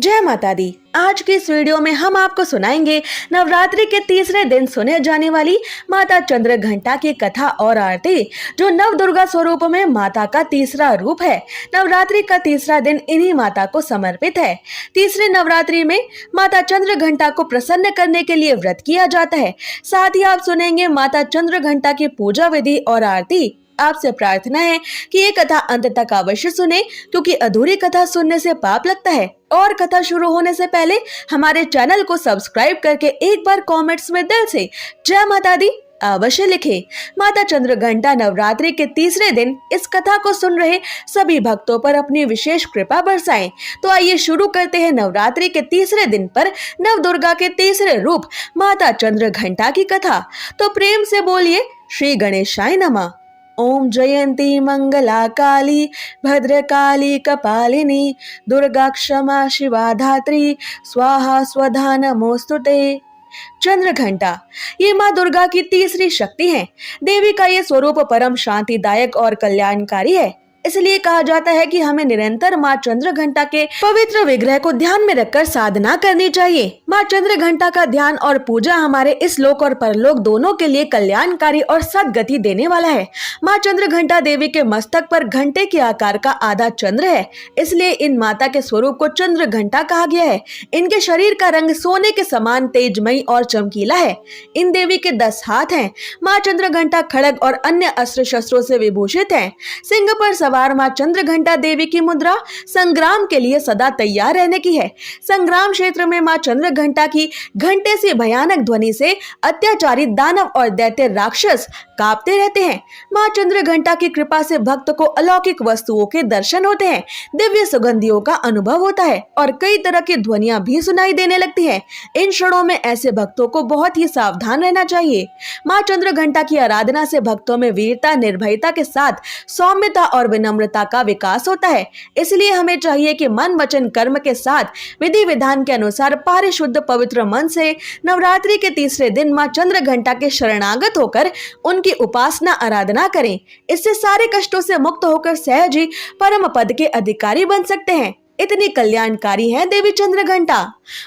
जय माता दी। आज की इस वीडियो में हम आपको सुनाएंगे नवरात्रि के तीसरे दिन सुने जाने वाली माता चंद्र घंटा की कथा और आरती, जो नव दुर्गा स्वरूप में माता का तीसरा रूप है। नवरात्रि का तीसरा दिन इन्हीं माता को समर्पित है। तीसरे नवरात्रि में माता चंद्र घंटा को प्रसन्न करने के लिए व्रत किया जाता है। साथ ही आप सुनेंगे माता चंद्र घंटा की पूजा विधि और आरती। आपसे प्रार्थना है कि ये कथा अंत तक अवश्य सुने, क्योंकि अधूरी कथा सुनने से पाप लगता है। और कथा शुरू होने से पहले हमारे चैनल को सब्सक्राइब करके एक बार कमेंट्स में दिल से जय माता दी अवश्य लिखे। माता चंद्र घंटा नवरात्रि के तीसरे दिन इस कथा को सुन रहे सभी भक्तों पर अपनी विशेष कृपा बरसाएं। तो आइए शुरू करते हैं नवरात्रि के तीसरे दिन पर नव दुर्गा के तीसरे रूप माता चंद्र घंटा की कथा। तो प्रेम से बोलिए श्री गणेशाय नमः। ओम जयंती मंगला काली भद्रकाली कपालिनी दुर्गा क्षमा शिवा धात्री स्वाहा स्वधा नमोस्तुते। चंद्र घंटा ये माँ दुर्गा की तीसरी शक्ति है। देवी का ये स्वरूप परम शांतिदायक और कल्याणकारी है। इसलिए कहा जाता है कि हमें निरंतर माँ चंद्र घंटा के पवित्र विग्रह को ध्यान में रखकर साधना करनी चाहिए। माँ चंद्र घंटा का ध्यान और पूजा हमारे इस लोक और परलोक दोनों के लिए कल्याणकारी और सद्गति देने वाला है। माँ चंद्र घंटा देवी के मस्तक पर घंटे के आकार का आधा चंद्र है, इसलिए इन माता के स्वरूप को चंद्र घंटा कहा गया है। इनके शरीर का रंग सोने के समान तेजमयी और चमकीला है। इन देवी के 10 हाथ हैं। माँ चंद्र घंटा खड़ग और अन्य अस्त्र शस्त्रों से विभूषित है। सिंह पर सवार मां चंद्र घंटा देवी की मुद्रा संग्राम के लिए सदा तैयार रहने की है। संग्राम क्षेत्र में मां चंद्र घंटा की घंटे से भयानक ध्वनि से अत्याचारी दानव और दैत्य राक्षस कांपते रहते हैं। मां चंद्र घंटा की कृपा से भक्त को अलौकिक वस्तुओं के दर्शन होते हैं, दिव्य सुगंधियों का अनुभव होता है और कई तरह की ध्वनियां भी सुनाई देने लगती हैं। इन क्षणों में ऐसे भक्तों को बहुत ही सावधान रहना चाहिए। मां चंद्र घंटा की आराधना से भक्तों में वीरता, निर्भयता के साथ सौम्यता और विनम्रता का विकास होता है। इसलिए हमें चाहिए कि मन वचन कर्म के साथ विधि विधान के अनुसार पारिशुद्ध पवित्र मन से नवरात्रि के तीसरे दिन मां चंद्र घंटा के शरणागत होकर उनकी उपासना आराधना करें। इससे सारे कष्टों से मुक्त होकर सहज ही परम पद के अधिकारी बन सकते हैं। इतनी कल्याणकारी है देवी चंद्र घंटा।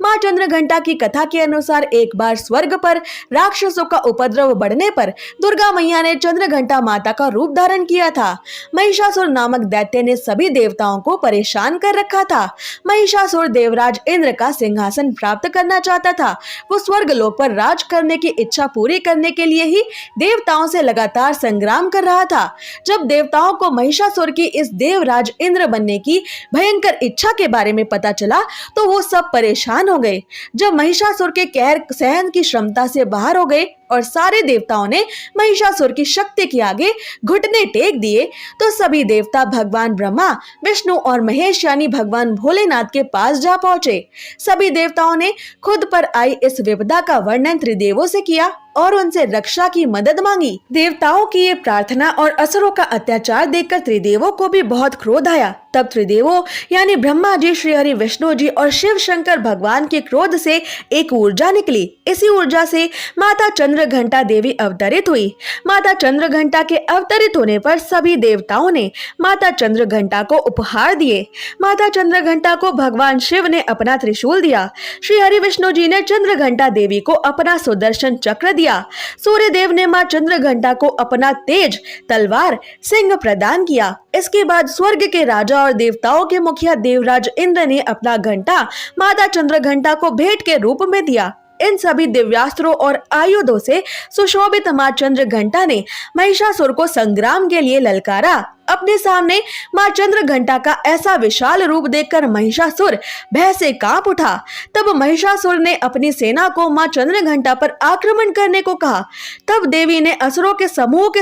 माँ चंद्र घंटा की कथा के अनुसार एक बार स्वर्ग पर राक्षसों का उपद्रव बढ़ने पर दुर्गा मैया ने चंद्र घंटा माता का रूप धारण किया था। महिषासुर नामक दैत्य ने सभी देवताओं को परेशान कर रखा था। महिषासुर देवराज इंद्र का सिंहासन प्राप्त करना चाहता था। वो स्वर्ग लोक पर राज करने की इच्छा पूरी करने के लिए ही देवताओं से लगातार संग्राम कर रहा था। जब देवताओं को महिषासुर की इस देवराज इंद्र बनने की भयंकर इच्छा के बारे में पता चला तो वो सब परेशान हो गए। जब महिषासुर के कहर सहन की क्षमता से बाहर हो गए और सारे देवताओं ने महिषासुर की शक्ति के आगे घुटने टेक दिए, तो सभी देवता भगवान ब्रह्मा, विष्णु और महेश यानी भगवान भोलेनाथ के पास जा पहुंचे। सभी देवताओं ने खुद पर आई इस विपदा का वर्णन त्रिदेवों से किया और उनसे रक्षा की मदद मांगी। देवताओं की ये प्रार्थना और असुरों का अत्याचार देखकर त्रिदेवों को भी बहुत क्रोध आया। तब त्रिदेवों यानी ब्रह्मा जी, श्री हरि विष्णु जी और शिव शंकर भगवान के क्रोध से एक ऊर्जा निकली। इसी ऊर्जा से माता चंद्र घंटा देवी अवतरित हुई। माता चंद्र घंटा के अवतरित होने पर सभी देवताओं ने माता चंद्र घंटा को उपहार दिए। माता चंद्र घंटा को भगवान शिव ने अपना त्रिशूल दिया। श्री हरि विष्णु जी ने चंद्र घंटा देवी को अपना सुदर्शन चक्र दिया। सूर्य देव ने मां चंद्र घंटा को अपना तेज तलवार सिंह प्रदान किया। इसके बाद स्वर्ग के राजा और देवताओं के मुखिया देवराज इंद्र ने अपना घंटा माता चंद्र घंटा को भेंट के रूप में दिया। इन सभी दिव्यास्त्रों और आयुधों से सुशोभित मां चंद्र घंटा ने महिषासुर को संग्राम के लिए ललकारा। अपने सामने मां चंद्र घंटा का ऐसा विशाल रूप देखकर महिषासुर भय से कांप उठा। तब महिषासुर ने अपनी सेना को मां चंद्र घंटा पर आक्रमण करने को कहा। तब देवी ने असुरों के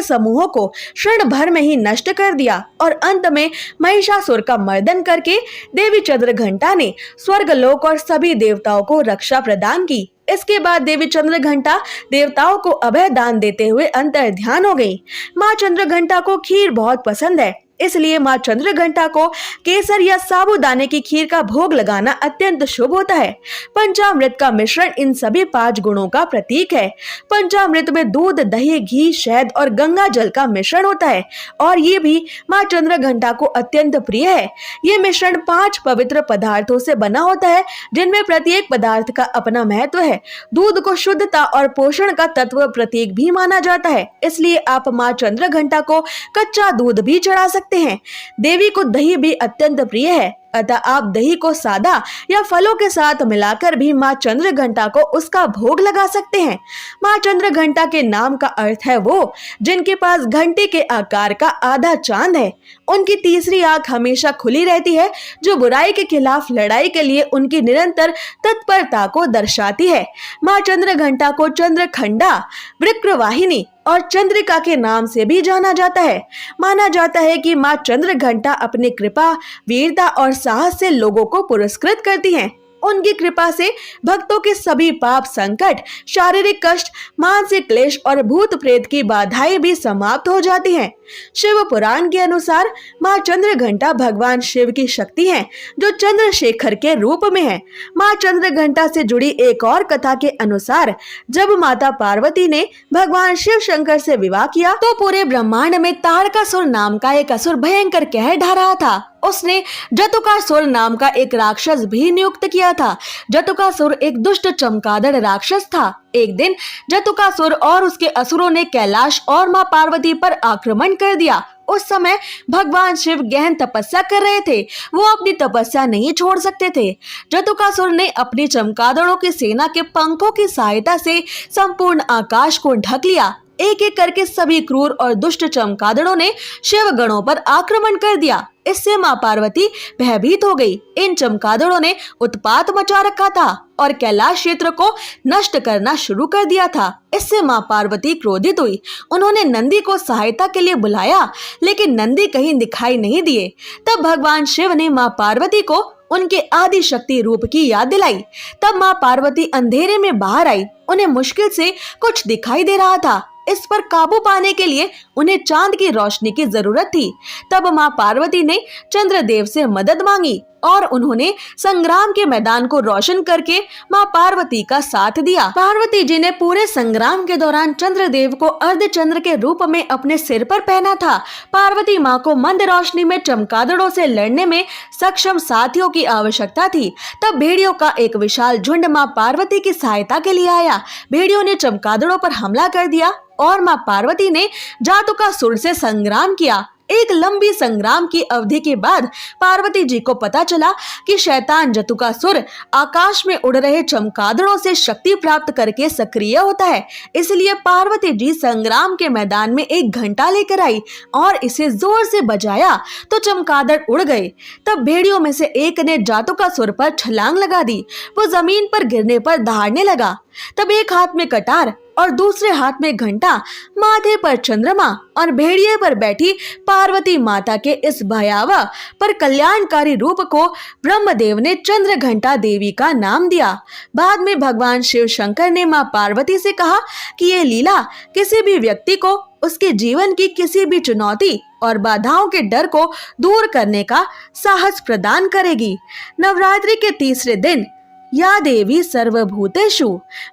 समूहों को क्षण भर में ही नष्ट कर दिया और अंत में महिषासुर का मर्दन करके देवी चंद्र घंटा ने स्वर्ग लोक और सभी देवताओं को रक्षा प्रदान की। इसके बाद देवी चंद्र घंटा देवताओं को अभय दान देते हुए अंतर ध्यान हो गई। माँ चंद्र घंटा को खीर बहुत पसंद है, इसलिए माँ चंद्रघंटा को केसर या साबूदाने की खीर का भोग लगाना अत्यंत शुभ होता है। पंचामृत का मिश्रण इन सभी 5 गुणों का प्रतीक है। पंचामृत में दूध, दही, घी, शहद और गंगा जल का मिश्रण होता है और ये भी माँ चंद्रघंटा को अत्यंत प्रिय है। ये मिश्रण 5 पवित्र पदार्थों से बना होता है, जिनमें प्रत्येक पदार्थ का अपना महत्व है। दूध को शुद्धता और पोषण का तत्व प्रतीक भी माना जाता है, इसलिए आप माँ चंद्रघंटा को कच्चा दूध भी चढ़ा सकते हैं। देवी को दही भी अत्यंत प्रिय है, अतः आप दही को सादा या फलों के साथ मिलाकर भी माँ चंद्रघंटा को उसका भोग लगा सकते हैं। माँ चंद्रघंटा के नाम का अर्थ है वो जिनके पास घंटे के आकार का आधा चांद है। उनकी तीसरी आंख हमेशा खुली रहती है, जो बुराई के खिलाफ लड़ाई के लिए उनकी निरंतर तत्परता को दर्शाती है। माँ चंद्रघंटा को चंद्रखंडा, वृक्रवाहिनी और चंद्रिका के नाम से भी जाना जाता है। माना जाता है कि माँ चंद्रघंटा अपनी कृपा, वीरता और साहस से लोगों को पुरस्कृत करती हैं। उनकी कृपा से भक्तों के सभी पाप, संकट, शारीरिक कष्ट, मानसिक क्लेश और भूत प्रेत की बाधाएं भी समाप्त हो जाती हैं। शिव पुराण के अनुसार माँ चंद्रघंटा भगवान शिव की शक्ति है, जो चंद्रशेखर के रूप में है। माँ चंद्रघंटा से जुड़ी एक और कथा के अनुसार जब माता पार्वती ने भगवान शिव शंकर से विवाह किया तो पूरे ब्रह्मांड में तारकासुर नाम का एक असुर भयंकर कहर ढा रहा था। उसने जटुकासुर नाम का एक राक्षस भी नियुक्त किया था। जटुकासुर एक दुष्ट चमगादड़ राक्षस था। एक दिन जटुकासुर और उसके असुरों ने कैलाश और माँ पार्वती पर आक्रमण कर दिया। उस समय भगवान शिव गहन तपस्या कर रहे थे। वो अपनी तपस्या नहीं छोड़ सकते थे। जटुकासुर ने अपनी चमगादड़ों की सेना के पंखों की सहायता से संपूर्ण आकाश को ढक लिया। एक एक करके सभी क्रूर और दुष्ट चमगादड़ों ने शिव गणों पर आक्रमण कर दिया। इससे माँ पार्वती भयभीत हो गई। इन चमगादड़ों ने उत्पात मचा रखा था और कैलाश क्षेत्र को नष्ट करना शुरू कर दिया था। इससे माँ पार्वती क्रोधित हुई। उन्होंने नंदी को सहायता के लिए बुलाया, लेकिन नंदी कहीं दिखाई नहीं दिए। तब भगवान शिव ने माँ पार्वती को उनके आदि शक्ति रूप की याद दिलाई। तब माँ पार्वती अंधेरे में बाहर आई। उन्हें मुश्किल से कुछ दिखाई दे रहा था। इस पर काबू पाने के लिए उन्हें चांद की रोशनी की जरूरत थी। तब माँ पार्वती ने चंद्रदेव से मदद मांगी और उन्होंने संग्राम के मैदान को रोशन करके माँ पार्वती का साथ दिया। पार्वती जी ने पूरे संग्राम के दौरान चंद्रदेव को अर्धचंद्र के रूप में अपने सिर पर पहना था। पार्वती माँ को मंद रोशनी में चमगादड़ों से लड़ने में सक्षम साथियों की आवश्यकता थी। तब भेड़ियों का एक विशाल झुंड माँ पार्वती की सहायता के लिए आया। भेड़ियों ने चमगादड़ों पर हमला कर दिया और माँ पार्वती ने जटासुर से संग्राम किया। एक लंबी संग्राम की अवधि के बाद पार्वती जी को पता चला कि शैतान जटुकासुर आकाश में उड़ रहे चमगादड़ों से शक्ति प्राप्त करके सक्रिय होता है। इसलिए पार्वती जी संग्राम के मैदान में एक घंटा लेकर आई और इसे जोर से बजाया तो चमगादड़ उड़ गए। तब भेड़ियों में से एक ने जटुकासुर पर छलांग लगा दी। वो जमीन पर गिरने पर दहाड़ने लगा। तब एक हाथ में कटार और दूसरे हाथ में घंटा, माथे पर चंद्रमा और भेड़िए पर बैठी पार्वती माता के इस भयावह पर कल्याणकारी रूप को ब्रह्मदेव ने चंद्रघंटा देवी का नाम दिया। बाद में भगवान शिव शंकर ने मां पार्वती से कहा कि ये लीला किसी भी व्यक्ति को उसके जीवन की किसी भी चुनौती और बाधाओं के डर को दूर करने का साहस प्रदान करेगी। नवरात्रि के तीसरे दिन या देवी सर्वभूतेषु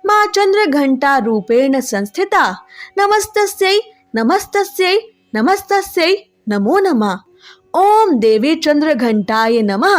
माँ चंद्रघंटा रूपेण संस्थिता नमस्तस्यै नमस्तस्यै नमस्तस्यै नमो नमः। ओम देवी चंद्रघंटाय नमः।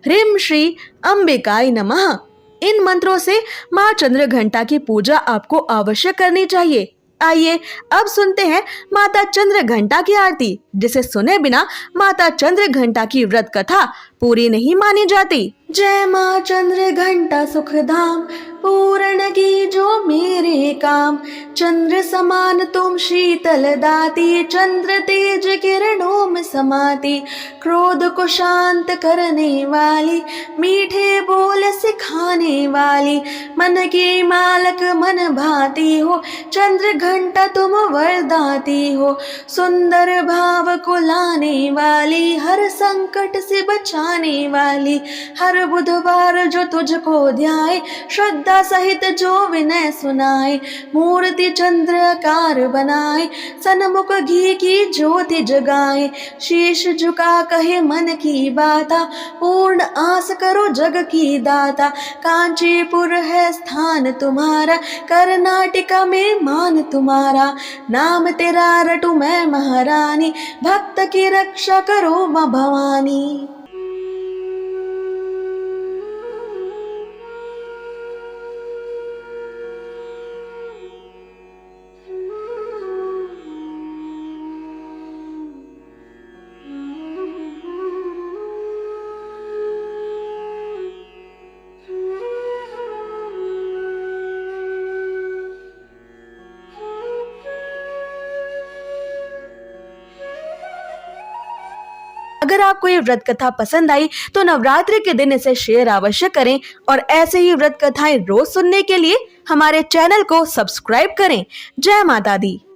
ह्रीं श्री अंबिकाय नमः। इन मंत्रों से माँ चंद्रघंटा की पूजा आपको अवश्य करनी चाहिए। आइए अब सुनते हैं माता चंद्रघंटा की आरती, जिसे सुने बिना माता चंद्रघंटा की व्रत कथा पूरी नहीं मानी जाती। जय माँ चंद्रघंटा सुखधाम, पूर्ण की जो मेरे काम। चंद्र समान तुम शीतल दाती, चंद्र तेज किरणों में समाती। क्रोध को शांत करने वाली, मीठे बोल से सिखाने वाली, मन की मालक मन भाती हो, चंद्र घंटा तुम वरदाती हो, सुंदर भाव को लाने वाली, हर संकट से बचाने वाली। हर बुधवार जो तुझको ध्याए, श्रद्धा सहित जो विनय सुनाए, मूर्ति चंद्र आकार बनाए, सन्मुख घी की ज्योति जगाए, शीश झुका कहे मन की बाता, पूर्ण आस करो जग की दाता। कांचीपुर है स्थान तुम्हारा, कर्नाटका में मान तुम्हारा, नाम तेरा रटू मैं महारानी, भक्त की रक्षा करो माँ भवानी। अगर आपको ये व्रत कथा पसंद आई तो नवरात्रि के दिन इसे शेयर अवश्य करें और ऐसे ही व्रत कथाएं रोज सुनने के लिए हमारे चैनल को सब्सक्राइब करें। जय माता दी।